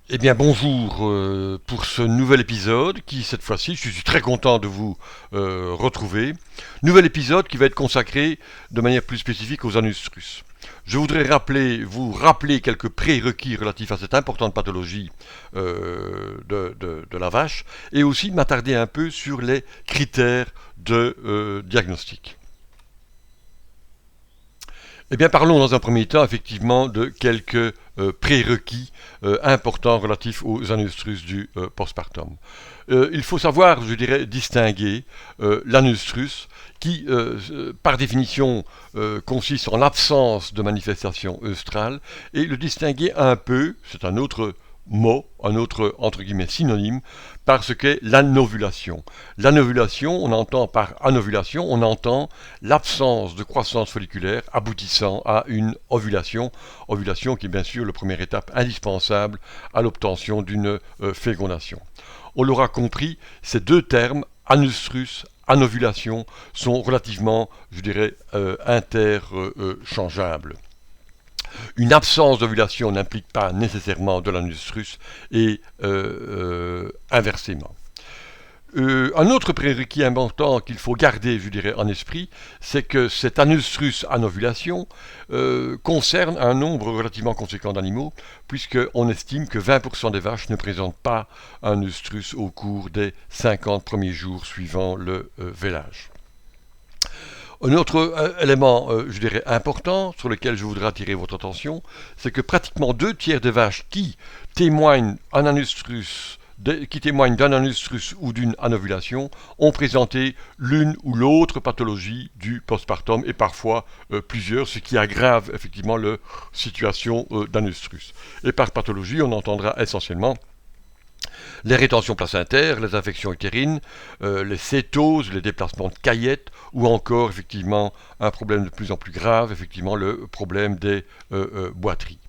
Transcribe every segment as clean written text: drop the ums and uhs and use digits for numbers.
Eh bien bonjour pour ce nouvel épisode qui cette fois-ci, je suis très content de vous retrouver. Nouvel épisode qui va être consacré de manière plus spécifique aux anus russes. Je voudrais vous rappeler quelques prérequis relatifs à cette importante pathologie de la vache et aussi m'attarder un peu sur les critères de diagnostic. Eh bien, parlons dans un premier temps effectivement de quelques prérequis importants relatifs aux anus russes du postpartum. Il faut savoir, je dirais, distinguer l'anus russe qui, par définition, consiste en l'absence de manifestation œstrale, et le distinguer un peu, c'est un autre mot, un autre entre guillemets synonyme, parce que l'anovulation. L'anovulation, on entend par anovulation, on entend l'absence de croissance folliculaire aboutissant à une ovulation, ovulation qui est bien sûr la première étape indispensable à l'obtention d'une fécondation. On l'aura compris, ces deux termes, anus russe, anovulation, sont relativement, je dirais, interchangeables. Une absence d'ovulation n'implique pas nécessairement de l'anus russe et inversement. Un autre prérequis important qu'il faut garder, je dirais, en esprit, c'est que cet anus russe en ovulation concerne un nombre relativement conséquent d'animaux, puisqu'on estime que 20% des vaches ne présentent pas un anus russe au cours des 50 premiers jours suivant le vélage. Un autre élément, je dirais, important, sur lequel je voudrais attirer votre attention, c'est que pratiquement 2 tiers des vaches qui témoignent d'un anus russe ou d'une anovulation ont présenté l'une ou l'autre pathologie du postpartum et parfois plusieurs, ce qui aggrave effectivement la situation d'anus russe. Et par pathologie, on entendra essentiellement les rétentions placentaires, les infections utérines, les cétoses, les déplacements de caillettes, ou encore effectivement un problème de plus en plus grave, effectivement le problème des boiteries.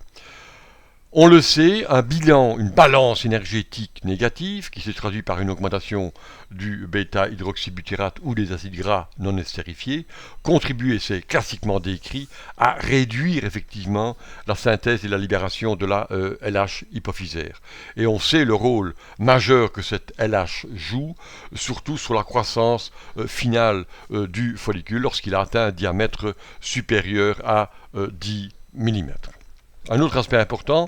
On le sait, un bilan, une balance énergétique négative, qui se traduit par une augmentation du bêta-hydroxybutyrate ou des acides gras non estérifiés, contribue, et c'est classiquement décrit, à réduire effectivement la synthèse et la libération de la LH hypophysaire. Et on sait le rôle majeur que cette LH joue, surtout sur la croissance finale du follicule lorsqu'il a atteint un diamètre supérieur à 10 mm. Un autre aspect important,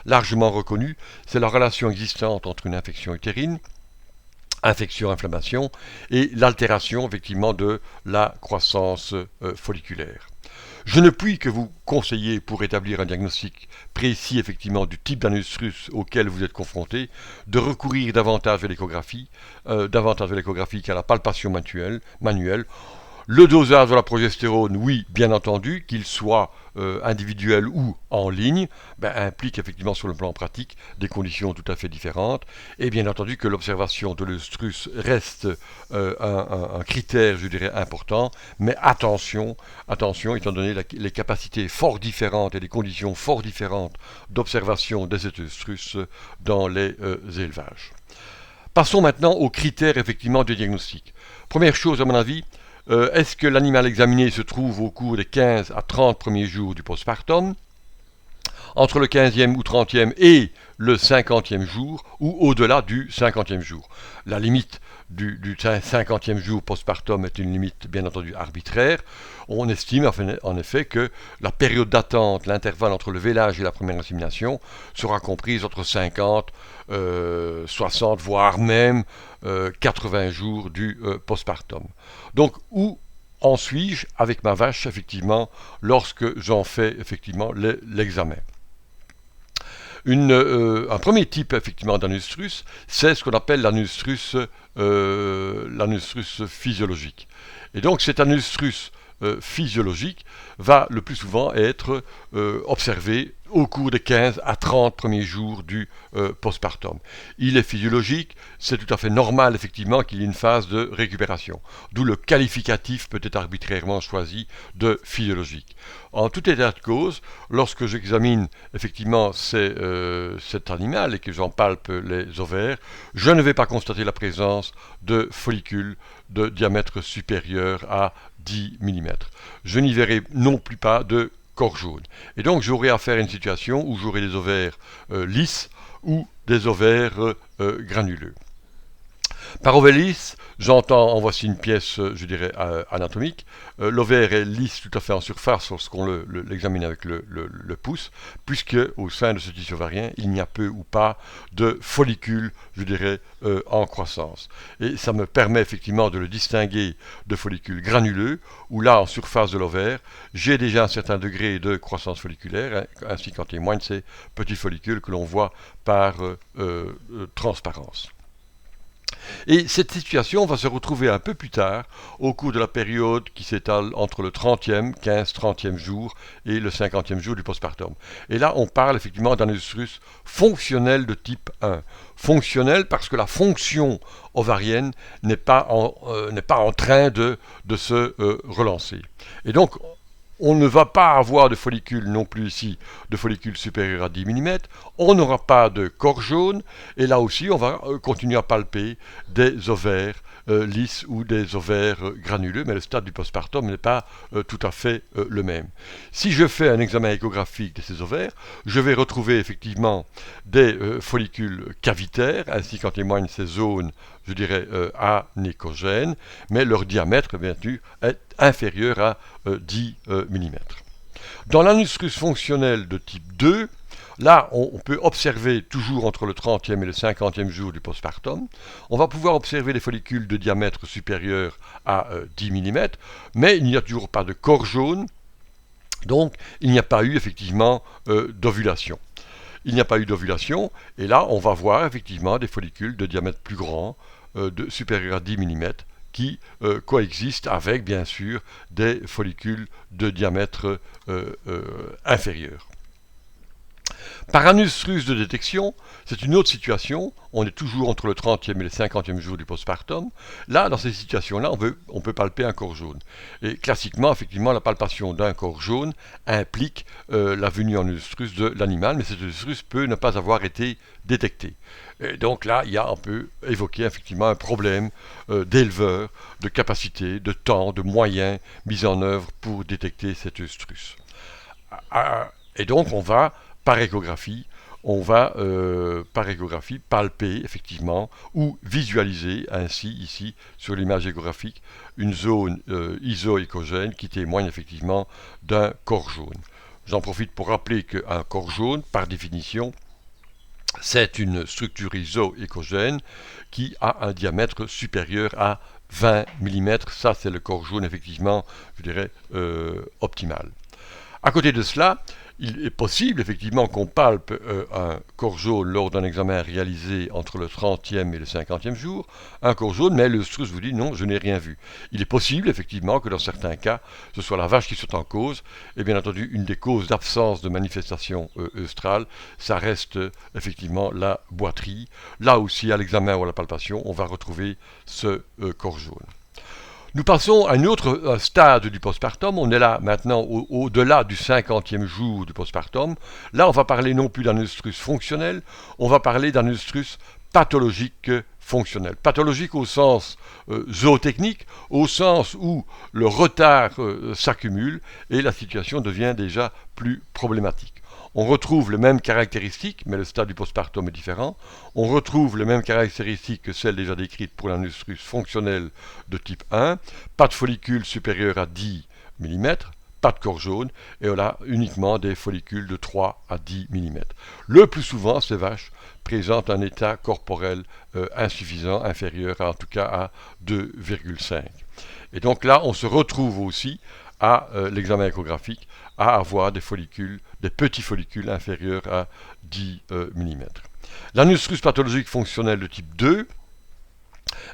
largement reconnu, c'est la relation existante entre une infection utérine, infection-inflammation, et l'altération effectivement de la croissance folliculaire. Je ne puis que vous conseiller, pour établir un diagnostic précis effectivement du type d'anus russe auquel vous êtes confronté, de recourir davantage à l'échographie qu'à la palpation manuelle. Le dosage de la progestérone, oui, bien entendu, qu'il soit individuel ou en ligne, implique effectivement sur le plan pratique des conditions tout à fait différentes. Et bien entendu que l'observation de l'œstrus reste un critère, je dirais, important. Mais attention, étant donné les capacités fort différentes et les conditions fort différentes d'observation des œstrus dans les élevages. Passons maintenant aux critères effectivement de diagnostic. Première chose, à mon avis, est-ce que l'animal examiné se trouve au cours des 15 à 30 premiers jours du postpartum, entre le 15e ou 30e et le 50e jour, ou au-delà du 50e jour. La limite du 50e jour postpartum est une limite bien entendu arbitraire. On estime en effet que la période d'attente, l'intervalle entre le vélage et la première insémination, sera comprise entre 50, 60, voire même 80 jours du postpartum. Donc, où en suis-je avec ma vache, effectivement, lorsque j'en fais effectivement l'examen? Un premier type effectivement d'anus russe, c'est ce qu'on appelle l'anus russe physiologique. Et donc cet anus russe physiologique va le plus souvent être observé au cours des 15 à 30 premiers jours du postpartum. Il est physiologique, c'est tout à fait normal effectivement qu'il y ait une phase de récupération, d'où le qualificatif peut être arbitrairement choisi de physiologique. En tout état de cause, lorsque j'examine effectivement cet animal et que j'en palpe les ovaires, je ne vais pas constater la présence de follicules de diamètre supérieur à 10 mm. Je n'y verrai non plus pas de corps jaune. Et donc j'aurai affaire à une situation où j'aurai des ovaires lisses ou des ovaires granuleux. Par ovaire lisse, j'entends, en voici une pièce, je dirais, anatomique. L'ovaire est lisse tout à fait en surface lorsqu'on l'examine avec le pouce, puisque au sein de ce tissu ovarien, il n'y a peu ou pas de follicules, je dirais, en croissance. Et ça me permet effectivement de le distinguer de follicules granuleux, où là, en surface de l'ovaire, j'ai déjà un certain degré de croissance folliculaire, hein, ainsi qu'en témoignent ces petits follicules que l'on voit par transparence. Et cette situation va se retrouver un peu plus tard, au cours de la période qui s'étale entre le 30e, 15-30e jour et le 50e jour du postpartum. Et là, on parle effectivement d'un utérus fonctionnel de type 1. Fonctionnel parce que la fonction ovarienne n'est pas en train de se relancer. Et donc, on ne va pas avoir de follicules non plus ici, de follicules supérieurs à 10 mm, on n'aura pas de corps jaune, et là aussi on va continuer à palper des ovaires lisses ou des ovaires granuleux, mais le stade du postpartum n'est pas tout à fait le même. Si je fais un examen échographique de ces ovaires, je vais retrouver effectivement des follicules cavitaires, ainsi qu'en témoignent ces zones, je dirais, anéchogènes, mais leur diamètre, bien sûr, est inférieur à 10 mm. Dans l'anusrus fonctionnel de type 2, là, on peut observer, toujours entre le 30e et le 50e jour du postpartum, on va pouvoir observer des follicules de diamètre supérieur à 10 mm, mais il n'y a toujours pas de corps jaune, donc il n'y a pas eu effectivement d'ovulation. Il n'y a pas eu d'ovulation, et là, on va voir effectivement des follicules de diamètre plus grand, supérieur à 10 mm, qui coexistent avec, bien sûr, des follicules de diamètre inférieur. Par anusrus de détection, c'est une autre situation. On est toujours entre le 30e et le 50e jour du postpartum. Là, dans ces situations-là, on peut palper un corps jaune. Et classiquement, effectivement, la palpation d'un corps jaune implique la venue en anusrus de l'animal, mais cet anusrus peut ne pas avoir été détecté. Et donc là, on peut évoquer effectivement un problème d'éleveur, de capacité, de temps, de moyens mis en œuvre pour détecter cet anusrus. Et donc, on va par échographie, palper effectivement ou visualiser ainsi ici sur l'image échographique une zone isoéchogène qui témoigne effectivement d'un corps jaune. J'en profite pour rappeler qu'un corps jaune, par définition, c'est une structure isoéchogène qui a un diamètre supérieur à 20 mm. Ça, c'est le corps jaune effectivement, je dirais, optimal. À côté de cela, il est possible effectivement qu'on palpe un corps jaune lors d'un examen réalisé entre le 30e et le 50e jour, un corps jaune, mais le strus vous dit non, je n'ai rien vu. Il est possible effectivement que dans certains cas, ce soit la vache qui soit en cause, et bien entendu, une des causes d'absence de manifestation œstrale, ça reste effectivement la boiterie. Là aussi, à l'examen ou à la palpation, on va retrouver ce corps jaune. Nous passons à un autre stade du postpartum. On est là maintenant au-delà du 50e jour du postpartum. Là, on va parler non plus d'un œstrus fonctionnel, on va parler d'un œstrus pathologique fonctionnel. Pathologique au sens zootechnique, au sens où le retard s'accumule et la situation devient déjà plus problématique. On retrouve les mêmes caractéristiques, mais le stade du postpartum est différent. On retrouve les mêmes caractéristiques que celles déjà décrites pour l'anusrus fonctionnel de type 1. Pas de follicules supérieurs à 10 mm, pas de corps jaune, et on a uniquement des follicules de 3 à 10 mm. Le plus souvent, ces vaches présentent un état corporel insuffisant, inférieur en tout cas à 2,5. Et donc là, on se retrouve aussi à l'examen échographique à avoir des petits follicules inférieurs à 10 mm. L'anusrus pathologique fonctionnel de type 2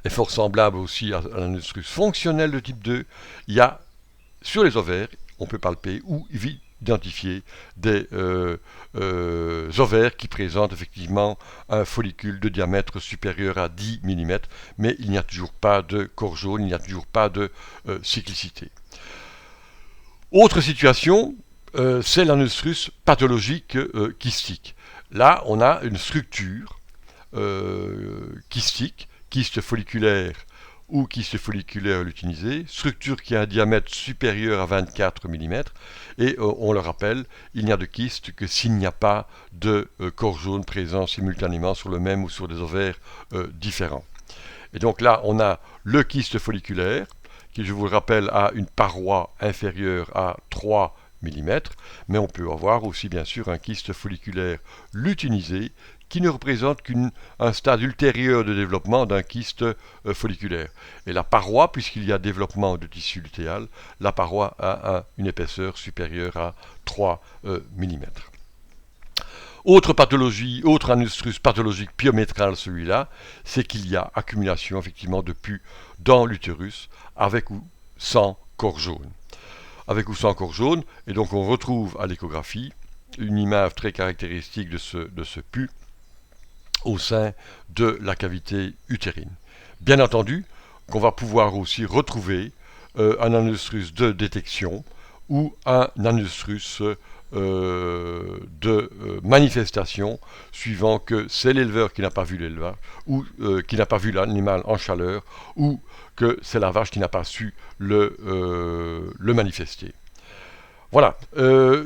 est fort semblable aussi à l'anusrus fonctionnel de type 2. Il y a sur les ovaires, on peut palper ou identifier des ovaires qui présentent effectivement un follicule de diamètre supérieur à 10 mm, mais il n'y a toujours pas de corps jaune, il n'y a toujours pas de cyclicité. Autre situation, c'est l'anusrus pathologique kystique. Là, on a une structure kystique, kyste folliculaire ou kyste folliculaire lutinisé, structure qui a un diamètre supérieur à 24 mm, et on le rappelle, il n'y a de kyste que s'il n'y a pas de corps jaune présent simultanément sur le même ou sur des ovaires différents. Et donc là, on a le kyste folliculaire, qui, je vous le rappelle, a une paroi inférieure à 3 mm, mais on peut avoir aussi bien sûr un kyste folliculaire lutinisé, qui ne représente qu'un stade ultérieur de développement d'un kyste folliculaire. Et la paroi, puisqu'il y a développement de tissu lutéal, la paroi a une épaisseur supérieure à 3 mm. Autre pathologie, autre anustrus pathologique pyométral, celui-là, c'est qu'il y a accumulation effectivement de pus dans l'utérus avec ou sans corps jaune. Avec ou sans corps jaune, et donc on retrouve à l'échographie une image très caractéristique de ce pus au sein de la cavité utérine. Bien entendu qu'on va pouvoir aussi retrouver un anustrus de détection ou un anustrus de manifestation, suivant que c'est l'éleveur qui n'a pas vu l'élevage, ou qui n'a pas vu l'animal en chaleur, ou que c'est la vache qui n'a pas su le manifester. Voilà.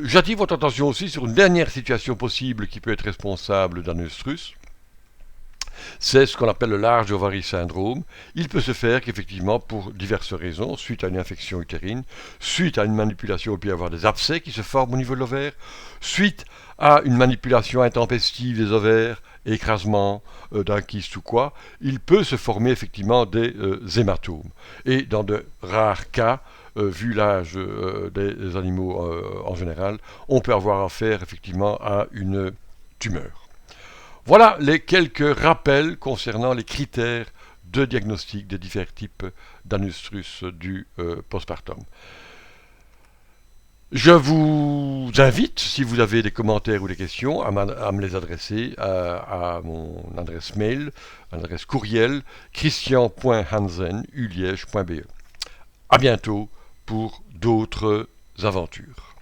J'attire votre attention aussi sur une dernière situation possible qui peut être responsable d'anustrus. C'est ce qu'on appelle le large ovary syndrome. Il peut se faire qu'effectivement, pour diverses raisons, suite à une infection utérine, suite à une manipulation, il peut y avoir des abcès qui se forment au niveau de l'ovaire, suite à une manipulation intempestive des ovaires, écrasement d'un kyste ou quoi, il peut se former effectivement des hématomes. Et dans de rares cas, vu l'âge des animaux en général, on peut avoir affaire effectivement à une tumeur. Voilà les quelques rappels concernant les critères de diagnostic des divers types d'anustrus du postpartum. Je vous invite, si vous avez des commentaires ou des questions, à me les adresser à mon adresse mail, adresse courriel, christian.hansen@liege.be. À bientôt pour d'autres aventures.